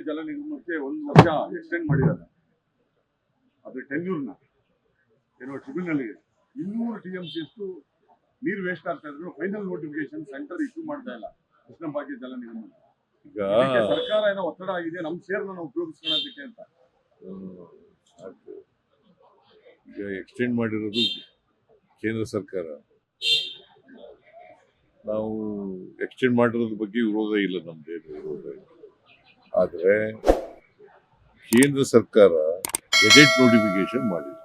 ಜಲ ನಿಗಮಕ್ಕೆ 1 ವರ್ಷ ಎಕ್ಸ್ಟೆಂಡ್ ಮಾಡಿದ್ದಾರೆ. ಅದ್ರ ಟೆನ್ಯೂರ್ನ ಏನೋ ಟ್ರಿಬ್ಯುನಲ್ಗೆ 200 TMC ಅಷ್ಟು ನೀರು ವೇಸ್ಟ್ ಆಗ್ತಾ ಇದ್ರು. ಫೈನಲ್ ನೋಟಿಫಿಕೇಶನ್ ಸೆಂಟರ್ ಇಶ್ಯೂ ಮಾಡ್ತಾ ಇಲ್ಲ ಕೃಷ್ಣ ಭಾಗ್ಯ ಜಲ ನಿಗಮ. ಈಗ ಸರ್ಕಾರ ಏನೋ ಒತ್ತಡ ಆಗಿದೆ ನಮ್ಮ ಶೇರ್ನ ನಾವು ಉಪಯೋಗಿಸ್ಕೊಳ್ಳೋದಕ್ಕೆ ಅಂತ. ಈಗ ಎಕ್ಸ್ಟೆಂಡ್ ಮಾಡಿರೋದು ಕೇಂದ್ರ ಸರ್ಕಾರ. ನಾವು ಎಕ್ಸ್ಟೆಂಡ್ ಮಾಡಿರೋದ್ರ ಬಗ್ಗೆ ವಿರೋಧ ಇಲ್ಲ, ನಮ್ದೇನು ವಿರೋಧ ಇಲ್ಲ. ಆದರೆ ಕೇಂದ್ರ ಸರ್ಕಾರ ಗೆಜೆಟ್ ನೋಟಿಫಿಕೇಶನ್ ಮಾಡಿಲ್ಲ.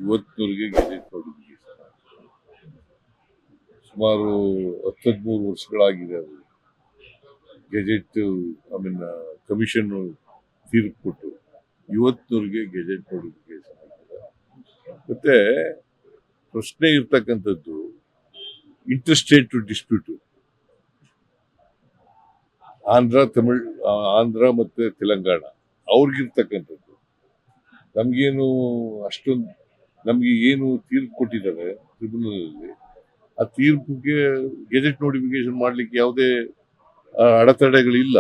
ಇವತ್ತಿನವರೆಗೆ ಗೆಜೆಟ್ ನೋಟಿಫಿಕೇಶನ್ ಸುಮಾರು 13 ವರ್ಷಗಳಾಗಿದೆ. ಅದು ಗೆಜೆಟ್ ಕಮಿಷನ್ ತೀರ್ಪು ಕೊಟ್ಟು ಇವತ್ತಿನವರೆಗೆ ಗೆಜೆಟ್ ನೋಟಿಫಿಕೇಶನ್ ಆಗಿದೆ. ಮತ್ತೆ ಪ್ರಶ್ನೆ ಇರ್ತಕ್ಕಂಥದ್ದು ಇಂಟರ್ಸ್ಟೇಟ್ ಡಿಸ್ಪ್ಯೂಟ್ ಆಂಧ್ರ ಮತ್ತೆ ತೆಲಂಗಾಣ ಅವ್ರಿಗಿರ್ತಕ್ಕಂಥದ್ದು. ನಮ್ಗೇನು ಅಷ್ಟೊಂದು ನಮ್ಗೆ ಏನು ತೀರ್ಪು ಕೊಟ್ಟಿದ್ದಾರೆ ಟ್ರಿಬ್ಯುನಲ್ ಅಲ್ಲಿ, ಆ ತೀರ್ಪಿಗೆ ಗೆಜೆಟ್ ನೋಟಿಫಿಕೇಶನ್ ಮಾಡ್ಲಿಕ್ಕೆ ಯಾವುದೇ ಅಡೆತಡೆಗಳಿಲ್ಲ.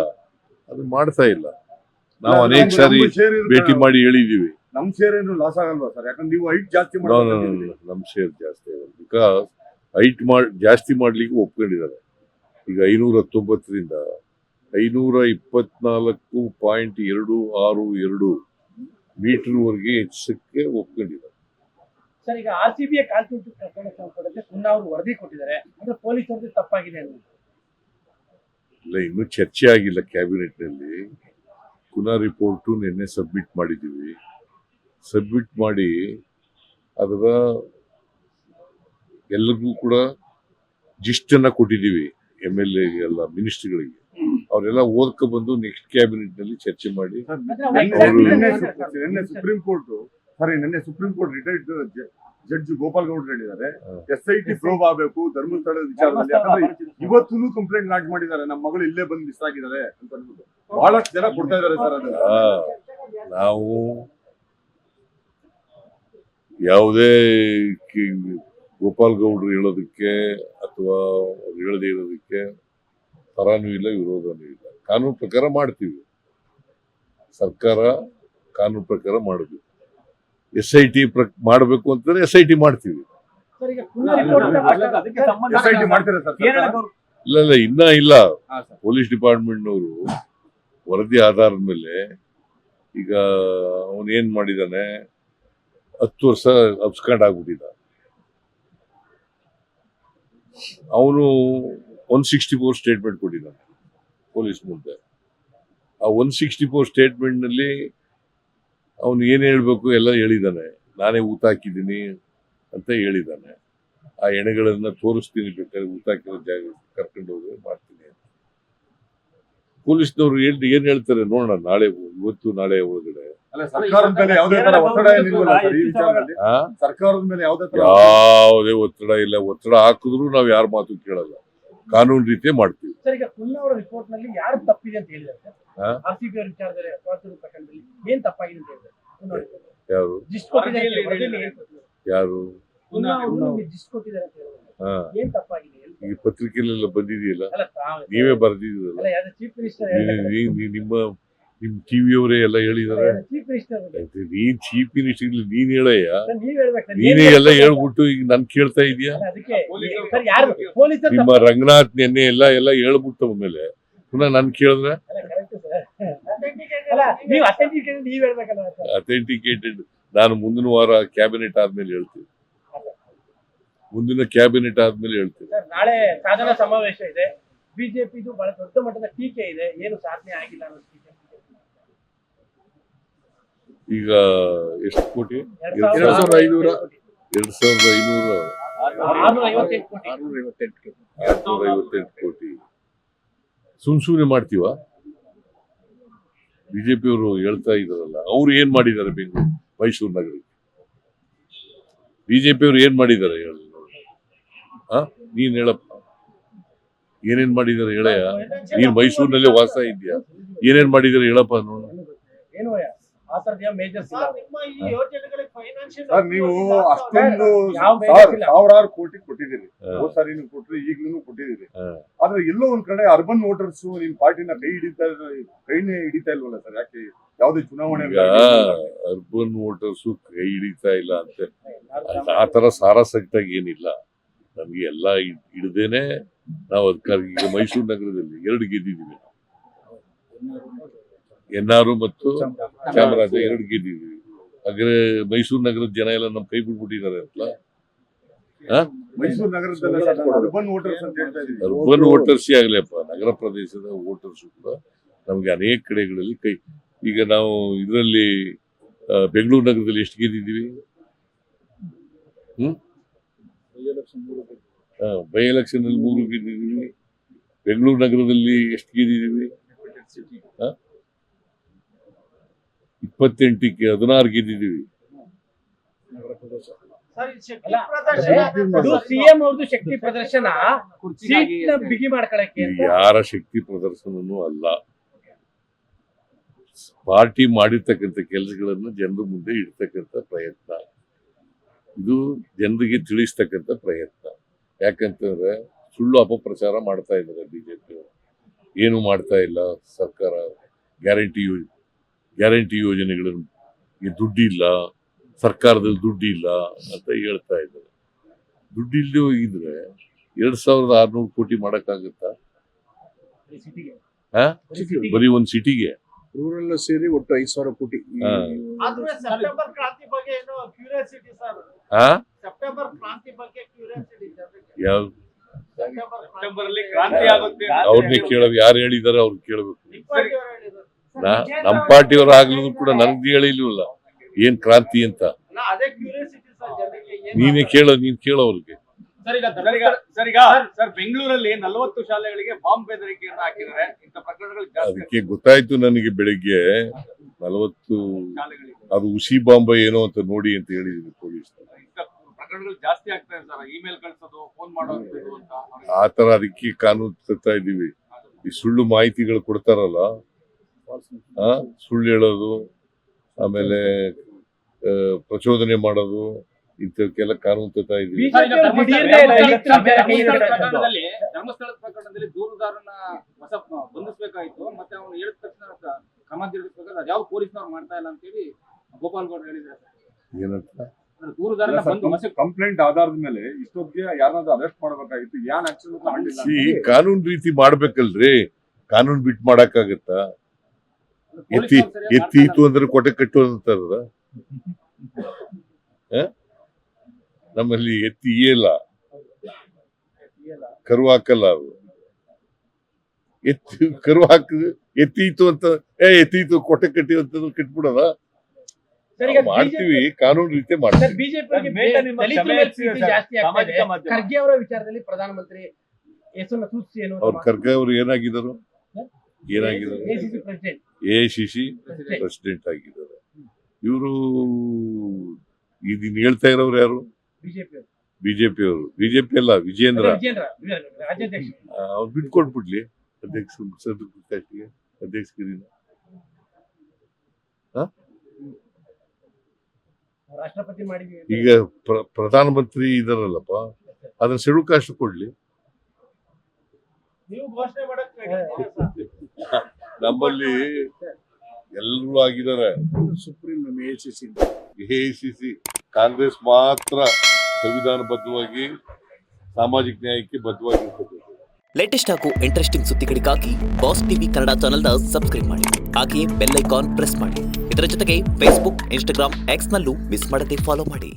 ಅದು ಮಾಡ್ತಾ ಇಲ್ಲ. ನಾವು ಅನೇಕ ಸಾರಿ ಭೇಟಿ ಮಾಡಿ ಹೇಳಿದೀವಿ. ನಮ್ ಶೇರ್ ಏನು ಲಾಸ್ ಆಗಲ್ವಾ ಸರ್? ಯಾಕಂದ್ರೆ ನೀವು ಹೈಟ್ ಜಾಸ್ತಿ ನಮ್ ಶೇರ್ ಜಾಸ್ತಿ ಆಗಲ್ಲ. ಬಿಕಾಸ್ ಹೈಟ್ ಜಾಸ್ತಿ ಮಾಡ್ಲಿಕ್ಕೆ ಒಪ್ಕೊಂಡಿದ್ದಾರೆ. ಈಗ 519ರಿಂದ 524.262 ಮೀಟರ್ ವರೆಗೆ ಹೆಚ್ಚಕ್ಕೆ ಒಪ್ಕೊಂಡಿದ್ದಾರೆ. ಸರ್, ಈಗ RCB ಕಾಲ್ತುಂಟು ಪ್ರಕರಣಕ್ಕೆ ಪುನಃ ಅವರು ವರದಿ ಕೊಟ್ಟಿದ್ದಾರೆ. ಅಂದ್ರೆ ಪೊಲೀಸರದ್ದು ತಪ್ಪಾಗಿದೆ ಅಂತ ಇಲ್ಲ, ಇನ್ನೂ ಚರ್ಚೆ ಆಗಿಲ್ಲ ಕ್ಯಾಬಿನೆಟ್ ನಲ್ಲಿ. ಪುನಃ ರಿಪೋರ್ಟು ನಿನ್ನೆ ಸಬ್ಮಿಟ್ ಮಾಡಿದ್ದೀವಿ. ಸಬ್ಮಿಟ್ ಮಾಡಿ ಅದರ ಎಲ್ಲರಿಗೂ ಕೂಡ ಜಿಸ್ಟನ್ನ ಕೊಟ್ಟಿದ್ದೀವಿ. MLA ಎಲ್ಲ ಮಿನಿಸ್ಟ್ರಿಗಳಿಗೆ. ಅವರೆಲ್ಲ ಓದ್ಕೊ ಬಂದು ನೆಕ್ಸ್ಟ್ ಕ್ಯಾಬಿನೆಟ್ ನಲ್ಲಿ ಚರ್ಚೆ ಮಾಡಿ ನಿನ್ನೆ supreme court retired judge Gopal ಗೌಡ್ರು ಹೇಳಿದ್ದಾರೆ SIT ಪ್ರೋಬ್ ಆಗಬೇಕು ಧರ್ಮಸ್ಥಳದ ವಿಚಾರದಲ್ಲಿ. ಯಾಕಂದ್ರೆ ಇವತ್ತು ಕಂಪ್ಲೇಂಟ್ ಲಾಂಚ್ ಮಾಡಿದ್ದಾರೆ, ನಮ್ಮ ಮಗಳು ಇಲ್ಲೇ ಬಂದು ಮಿಸ್ ಆಗಿದ್ದಾರೆ ಅಂತ ಅಂದ್ಬಿಟ್ಟು ಬಹಳಷ್ಟು ಜನ ಕೊಡ್ತಾ ಇದ್ದಾರೆ ಸರ್. ಅದು ನಾವು ಯಾವುದೇ ಗೋಪಾಲ್ ಗೌಡ್ರು ಹೇಳೋದಕ್ಕೆ ಅಥವಾ ಹೇಳದೇ ಇರೋದಕ್ಕೆ ಪರನೂ ಇಲ್ಲ, ವಿರೋಧನೂ ಇಲ್ಲ. ಕಾನೂನು ಪ್ರಕಾರ ಮಾಡ್ತೀವಿ. ಸರ್ಕಾರ ಕಾನೂನು ಪ್ರಕಾರ ಮಾಡಬೇಕು. SIT ಮಾಡಬೇಕು ಅಂತಂದ್ರೆ SIT ಮಾಡ್ತೀವಿ. ಇಲ್ಲ ಇನ್ನ ಇಲ್ಲ. ಪೊಲೀಸ್ ಡಿಪಾರ್ಟ್ಮೆಂಟ್ನವರು ವರದಿ ಆಧಾರದ ಮೇಲೆ ಈಗ ಅವನು ಏನ್ ಮಾಡಿದಾನೆ, 10 ವರ್ಷ ಅಬ್ಸ್ಕಾಂಡ್ ಆಗ್ಬಿಟ್ಟಿದ್ದ. ಅವನು 164 ಸ್ಟೇಟ್ಮೆಂಟ್ ಕೊಟ್ಟಿದ್ದಾನೆ ಪೊಲೀಸ್ ಮುಂದೆ. ಆ 164 ಸ್ಟೇಟ್ಮೆಂಟ್ ನಲ್ಲಿ ಅವನು ಏನ್ ಹೇಳ್ಬೇಕು ಎಲ್ಲ ಹೇಳಿದಾನೆ. ನಾನೇ ಊತ ಹಾಕಿದ್ದೀನಿ ಅಂತ ಹೇಳಿದಾನೆ. ಆ ಎಣೆಗಳನ್ನ ತೋರಿಸ್ತೀನಿ, ಬೇಕಾದ್ರೆ ಊತ ಹಾಕಿರೋ ಜಾಗ ಕರ್ಕೊಂಡು ಹೋಗಿ ಮಾಡ್ತೀನಿ ಅಂತ. ಪೊಲೀಸ್ನವ್ರು ಏನ್ ಹೇಳ್ತಾರೆ ನೋಡೋಣ. ಇವತ್ತು ನಾಳೆ ಒಳಗಡೆ ಸರ್ಕಾರದ ಮೇಲೆ ಯಾವುದೇ ತರ ಒತ್ತಡ ಯಾವುದೇ ಒತ್ತಡ ಇಲ್ಲ. ಒತ್ತಡ ಹಾಕಿದ್ರು ನಾವ್ ಯಾರ ಮಾತು ಕೇಳಲ್ಲ, ಕಾನೂನು ರೀತಿಯೇ ಮಾಡ್ತೀವಿ. ರಿಪೋರ್ಟ್ ನಲ್ಲಿ ಯಾರು ತಪ್ಪಿದೆ ಅಂತ ಹೇಳಿದ್ದಾರೆ. RCB ಅವರ ವಿಚಾರದಲ್ಲಿ ಪ್ರಕರಣದಲ್ಲಿ ಏನ್ ತಪ್ಪಾಗಿದೆ ಅಂತ ಹೇಳಿದ್ದಾರೆ. ಯಾರು ಈ ಪತ್ರಿಕೆಲೆಲ್ಲ ಬಂದಿದೆಯಲ್ಲ, ನೀವೇ ಬರ್ದಿದ್ದೀರಲ್ಲ, ನಿಮ್ ಟಿವಿಯವರೇ ಎಲ್ಲ ಹೇಳಿದಾರೆ. ನೀನ್ ಚೀಫ್ ಮಿನಿಸ್ಟರ್ ನೀನ್ ಹೇಳಯ್ಯ, ನೀನೇ ಎಲ್ಲ ಹೇಳ್ಬಿಟ್ಟು ಈಗ ನನ್ ಕೇಳ್ತಾ ಇದೀಯಾ? ನಿಮ್ಮ ರಂಗನಾಥ್ ನೆನ್ನೆ ಎಲ್ಲ ಹೇಳ್ಬಿಟ್ಟು ಮೇಲೆ ಪುನಃ ನನ್ ಕೇಳಿದ್ರೆ ಅಥೆಂಟಿಕೇಟೆಡ್ ನಾನು ಮುಂದಿನ ವಾರ ಕ್ಯಾಬಿನೆಟ್ ಆದ್ಮೇಲೆ ಹೇಳ್ತೀನಿ. ನಾಳೆ ಸಾಧನಾ ಸಮಾವೇಶ ಇದೆ. ಬಿಜೆಪಿದು ಬಹಳ ದೊಡ್ಡ ಮಟ್ಟದ ಟೀಕೆ ಇದೆ, ಏನು ಸಾಧನೆ ಆಗಿಲ್ಲ ಅನ್ನೋ ಟೀಕೆ. ಈಗ ಎಷ್ಟು ಕೋಟಿ? 2,500 ಕೋಟಿ ಸುಮ್ನೆ ಮಾಡ್ತೀವ? ಬಿಜೆಪಿಯವರು ಹೇಳ್ತಾ ಇದಾರಲ್ಲ, ಅವ್ರು ಏನ್ ಮಾಡಿದ್ದಾರೆ ಬೆಂಗಳೂರು ಮೈಸೂರು ನಗರಕ್ಕೆ? ಬಿಜೆಪಿಯವರು ಏನ್ ಮಾಡಿದ್ದಾರೆ ಹೇಳಿ? ನೀನ್ ಹೇಳಪ್ಪ, ಏನೇನ್ ಮಾಡಿದ್ದಾರೆ ಹೇಳಯ್ಯ? ನೀನ್ ಮೈಸೂರಿನಲ್ಲೇ ವಾಸ ಇದ್ಯಾ, ಏನೇನ್ ಮಾಡಿದ್ದಾರೆ ಹೇಳಪ್ಪ ನೋಡ. ಆ ತರದ ಮೇಜರ್ಸ್ ಇಲ್ಲ. ನಿಮ್ಮ ಈ ಯೋಜನೆಗಳಿಗೆ ಫೈನಾನ್ಷಿಯಲ್ ಸರ್ ನೀವು ಅಷ್ಟೊಂದು ಯಾವ ಬೇಗ ಇಲ್ಲ. ಸಾವಿರಾರು ಕೋಟಿ ಕೊಟ್ಟಿದ್ದೀರಿ, ಹಾ. ಹೋದ್ ಸಾರಿನೂ ಕೊಟ್ರಿ, ಈಗ್ಲೂ ಕೊಟ್ಟಿದ್ದೀರಿ. ಹಾ. ಆದ್ರೆ ಎಲ್ಲೋ ಒಂದ್ ಕಡೆ ಅರ್ಬನ್ ವೋಟರ್ಸ್ ನಿಮ್ ಪಾರ್ಟಿನ ಕೈನೇ ಹಿಡಿತಾ ಇಲ್ವಲ್ಲ ಸರ್? ಯಾಕೆ ಯಾವುದೇ ಚುನಾವಣೆ ಈಗ ಅರ್ಬನ್ ವೋಟರ್ಸು ಕೈ ಹಿಡಿತಾ ಇಲ್ಲ ಅಂತ ಆ ತರ ಸಾರಾಸಕ್ತಾಗಿ ಏನಿಲ್ಲ. ನಮ್ಗೆ ಎಲ್ಲ ಹಿಡ್ದೇನೆ ನಾವು ಅದಕ್ಕಾಗಿ ಈಗ ಮೈಸೂರು ನಗರದಲ್ಲಿ 2 ಗೆದ್ದಿದ್ದೀವಿ. ಎನ್ನಾರು ಮತ್ತು ಚಾಮರಾಜ 2 ಗೆದ್ದಿದ್ದೀವಿ. ಹಾಗಾದ್ರೆ ಮೈಸೂರು ನಗರದ ಜನ ಎಲ್ಲ ನಮ್ ಕೈ ಬಿಟ್ಬಿಟ್ಟಿದ್ದಾರೆ ಅಂತ. ಮೈಸೂರು ನಗರದಲ್ಲಿ ಅರ್ಬನ್ ವೋಟರ್ಸ್ ಅಂತ ಹೇಳ್ತಾ ಇದೀವಿ. ಅರ್ಬನ್ ವೋಟರ್ಸ್ ಆಗ್ಲಪ್ಪ, ನಗರ ಪ್ರದೇಶದ ವೋಟರ್ಸ್ ಕೂಡ ನಮ್ಗೆ ಅನೇಕ ಕಡೆಗಳಲ್ಲಿ ಕೈ. ಈಗ ನಾವು ಇದರಲ್ಲಿ ಬೆಂಗಳೂರು ನಗರದಲ್ಲಿ ಎಷ್ಟು ಗೆದ್ದಿದ್ದೀವಿ? ಬೈ ಎಲೆಕ್ಷನ್ ಅಲ್ಲಿ 3 ಗೆದ್ದಿದ್ದೀವಿ. ಬೆಂಗಳೂರು ನಗರದಲ್ಲಿ ಎಷ್ಟು ಗೆದ್ದಿದ್ದೀವಿ? 28ಕ್ಕೆ 16 ಗೆದ್ದಿದ್ದೀವಿ. ಸರ್, ಈ ಶಕ್ತಿ ಅಲ್ಲ, ಪ್ರದರ್ಶನ ಇದು ಸಿಎಂ ಅವ್ರದ್ದು ಶಕ್ತಿ ಪ್ರದರ್ಶನ, ಸೀಟ್ ನ ಬಿಗಿ ಮಾಡ್ಕೊಳಕ್ಕೆ ಇದು ಯಾರ ಶಕ್ತಿ ಪ್ರದರ್ಶನನೂ ಅಲ್ಲ. ಪಾರ್ಟಿ ಮಾಡಿರ್ತಕ್ಕಂಥ ಕೆಲಸಗಳನ್ನು ಜನರ ಮುಂದೆ ಇಡ್ತಕ್ಕಂಥ ಪ್ರಯತ್ನ, ಇದು ಜನರಿಗೆ ತಿಳಿಸ್ತಕ್ಕಂಥ ಪ್ರಯತ್ನ. ಯಾಕಂತಂದ್ರೆ ಸುಳ್ಳು ಅಪಪ್ರಚಾರ ಮಾಡ್ತಾ ಇದ್ದಾರೆ ಬಿಜೆಪಿ ಅವರು. ಏನು ಮಾಡ್ತಾ ಇಲ್ಲ ಸರ್ಕಾರ. ಗ್ಯಾರಂಟಿ ಯೋಜನೆಗಳನ್ನು ದುಡ್ಡಿಲ್ಲ, ಸರ್ಕಾರದಲ್ಲಿ ದುಡ್ಡಿಲ್ಲ ಅಂತ ಹೇಳ್ತಾ ಇದ್ದಾರೆ. ದುಡ್ಡಿಲ್ಲದೆ ಹೋಗಿದ್ರೆ 2600 ಕೋಟಿ ಮಾಡಕ್ಕಾಗತ್ತಾ? ಬರೀ ಒಂದ್ ಸಿಟಿಗೆ ರೂರಲ್ ಸೇರಿ ಒಟ್ಟು 5,000 ಕೋಟಿ. ಆದ್ರೆ ಸೆಪ್ಟೆಂಬರ್ ಕ್ರಾಂತಿ ಬಗ್ಗೆ ಏನೋ ಕ್ಯೂರಿಯಾಸಿಟಿ ಸರ್. ಸೆಪ್ಟೆಂಬರ್ ಕ್ರಾಂತಿ ಬಗ್ಗೆ ಕ್ಯೂರಿಯಾಸಿಟಿ ಜನರಿಗೆ. ಯಾವ ಸೆಪ್ಟೆಂಬರ್ ಅಲ್ಲಿ ಕ್ರಾಂತಿ ಆಗುತ್ತೆ. ಅವ್ರನ್ನೇ ಕೇಳವ್, ಯಾರು ಹೇಳಿದಾರೆ ಅವ್ರು ಕೇಳಬೇಕು. ನಿಪ್ಪಾಣಿಯವರು ಹೇಳಿದ್ರು. ನಮ್ಮ ಪಾರ್ಟಿಯವ್ರು ಆಗ್ಲಿದ್ರು ಕೂಡ ನನಗೆ ಹೇಳಿಲ್ವಲ್ಲ ಏನ್ ಕ್ರಾಂತಿ ಅಂತ. ಅಲ್ಲ, ಅದೇ ಕ್ಯೂರಿಯಾಸಿಟಿ ಸರ್ ಜನರಿಗೆ. ನೀನ್ ಕೇಳೋ ಅವ್ರಿಗೆ. ಸರ್ ಬೆಂಗಳೂರಲ್ಲಿ 40 ಶಾಲೆಗಳಿಗೆ ಬಾಂಬ್ ಬೆದರಿಕೆಯನ್ನು ಹಾಕಿದ್ದಾರೆ. ಇಂಥ ಪ್ರಕರಣಗಳು ಜಾಸ್ತಿ ಅದಕ್ಕೆ ಗೊತ್ತಾಯ್ತು ನನಗೆ ಬೆಳಿಗ್ಗೆ 40 ಶಾಲೆಗಳಿಗೆ ಅದು ಉಸಿ ಬಾಂಬ ಏನೋ ಅಂತ ನೋಡಿ ಅಂತ ಹೇಳಿದ್ರು ಪೊಲೀಸ್. ಇಂಥ ಪ್ರಕರಣಗಳು ಜಾಸ್ತಿ ಆಗ್ತಾ ಇದೆ ಸರ್. ಇಮೇಲ್ ಕಳ್ಸೋದು, ಫೋನ್ ಮಾಡೋದು ಅಂತ. ಆ ತರ ಅದಕ್ಕೆ ಕಾನೂನು ತರ್ತಾ ಇದೀವಿ. ಈ ಸುಳ್ಳು ಮಾಹಿತಿಗಳು ಕೊಡ್ತಾರಲ್ಲ, ಸುಳ್ಳು ಹೇಳೋದು, ಆಮೇಲೆ ಪ್ರಚೋದನೆ ಮಾಡೋದು, ಇಂಥಕ್ಕೆಲ್ಲ ಕಾನೂನು ತರ್ತಾ ಇದೀವಿ. ಧರ್ಮಸ್ಥಳದ ಪ್ರಕರಣದಲ್ಲಿ ದೂರುದಾರನ ಬಂಧಿಸಬೇಕಾಯ್ತು, ಮತ್ತೆ ಅವನು ಹೇಳಿದ ತಕ್ಷಣ ಕ್ರಮ ಜರುಗಿಸಬೇಕಾದ್ರೆ ಅದ್ಯಾವ ಪೊಲೀಸ್ನವ್ರು ಮಾಡ್ತಾ ಇಲ್ಲ ಅಂತ ಹೇಳಿ ಗೋಪಾಲ್ ಗೌಡ ಹೇಳಿದ್ದಾರೆ. ಏನಂತ ದೂರುದಾರನ ಬಂದು ಕಂಪ್ಲೇಂಟ್ ಆಧಾರದ ಮೇಲೆ ಇಷ್ಟೊತ್ತಿಗೆ ಯಾರಾದ್ರೂ ಅರೆಸ್ಟ್ ಮಾಡಬೇಕಾಗಿತ್ತು, ಏನ್ ಆಕ್ಷನ್ ತಗೊಂಡಿಲ್ಲ. ಕಾನೂನು ರೀತಿ ಮಾಡ್ಬೇಕಲ್ರಿ. ಕಾನೂನು ಬಿಟ್ಟು ಮಾಡಕ್ಕಾಗತ್ತಾ? ಎತ್ತೀತು ಅಂದ್ರೆ ಕೊಟ್ಟೆ ಕಟ್ಟು ಅಂತಾರದ. ನಮ್ಮಲ್ಲಿ ಎತ್ತಿ ಇಲ್ಲ, ಕರು ಹಾಕಲ್ಲ. ಅವರು ಕರು ಎತ್ತೀತು ಅಂತ ಎತ್ತೀತು ಕೊಟ್ಟೆ ಕಟ್ಟಿ ಅಂತಂದ್ರೆ ಕಟ್ಬಿಡೋದ? ಮಾಡ್ತೀವಿ, ಕಾನೂನು ರೀತಿ ಮಾಡ್ತೀವಿ. ಬಿಜೆಪಿ ಜಾಸ್ತಿ ಆಗ್ತಾ ಇದೆ. ಖರ್ಗೆ ಅವರ ವಿಚಾರದಲ್ಲಿ ಪ್ರಧಾನಮಂತ್ರಿ ಹೆಸರನ್ನ ಸೂಚಿಸಿ ಏನು ಅವ್ರ ಖರ್ಗೆ ಅವರು ಏನಾಗಿದ್ದಾರೆ? ACC ಪ್ರೆಸಿಡೆಂಟ್, AICC ಪ್ರೆಸಿಡೆಂಟ್ ಆಗಿದ್ದಾರೆ. ಇವರು ಇದನ್ನ ಹೇಳ್ತಾ ಇರೋರು ಯಾರು? ಬಿಜೆಪಿ ಅವರು. ಬಿಜೆಪಿ ಅಲ್ಲ, ವಿಜೇಂದ್ರ ರಾಜ್ಯಾಧ್ಯಕ್ಷ. ಅವ್ರು ಬಿಟ್ಕೊಟ್ಬಿಡ್ಲಿ ಅಧ್ಯಕ್ಷಗಿರಿನ. ರಾಷ್ಟ್ರಪತಿ ಮಾಡಿದ್ವಿ. ಈಗ ಪ್ರಧಾನಮಂತ್ರಿ ಇದಾರಲ್ಲಪ್ಪ, ಅದನ್ನ ಶೆಡ್ಯೂಲ್ ಕಾಸ್ಟ್ ಕೊಡ್ಲಿ. ನೀವು ಘೋಷಣೆ ಮಾಡಕ್ ಹೇಳಿದ್ದೀರಾ ಸರ್? ನಮ್ಮಲ್ಲಿ ಎಲ್ಲರೂ ಆಗಿದ್ದಾರೆ. ಸುಪ್ರೀಂ AICC ಕಾಂಗ್ರೆಸ್ ಮಾತ್ರ ಸಂವಿಧಾನಬದ್ಧವಾಗಿ ಸಾಮಾಜಿಕ ನ್ಯಾಯಕ್ಕೆ ಬದ್ಧವಾಗಿರ್ತದೆ. ಲೇಟೆಸ್ಟ್ ಹಾಗೂ ಇಂಟ್ರೆಸ್ಟಿಂಗ್ ಸುದ್ದಿಗಳಿಗಾಗಿ ಬಾಸ್ ಟಿವಿ ಕನ್ನಡ ಚಾನೆಲ್ನ ಸಬ್ಸ್ಕ್ರೈಬ್ ಮಾಡಿ. ಹಾಗೆಯೇ ಬೆಲ್ ಐಕಾನ್ ಪ್ರೆಸ್ ಮಾಡಿ. ಇದರ ಜೊತೆಗೆ ಫೇಸ್ಬುಕ್, ಇನ್ಸ್ಟಾಗ್ರಾಮ್, ಎಕ್ಸ್ನಲ್ಲೂ ಮಿಸ್ ಮಾಡದೆ ಫಾಲೋ ಮಾಡಿ.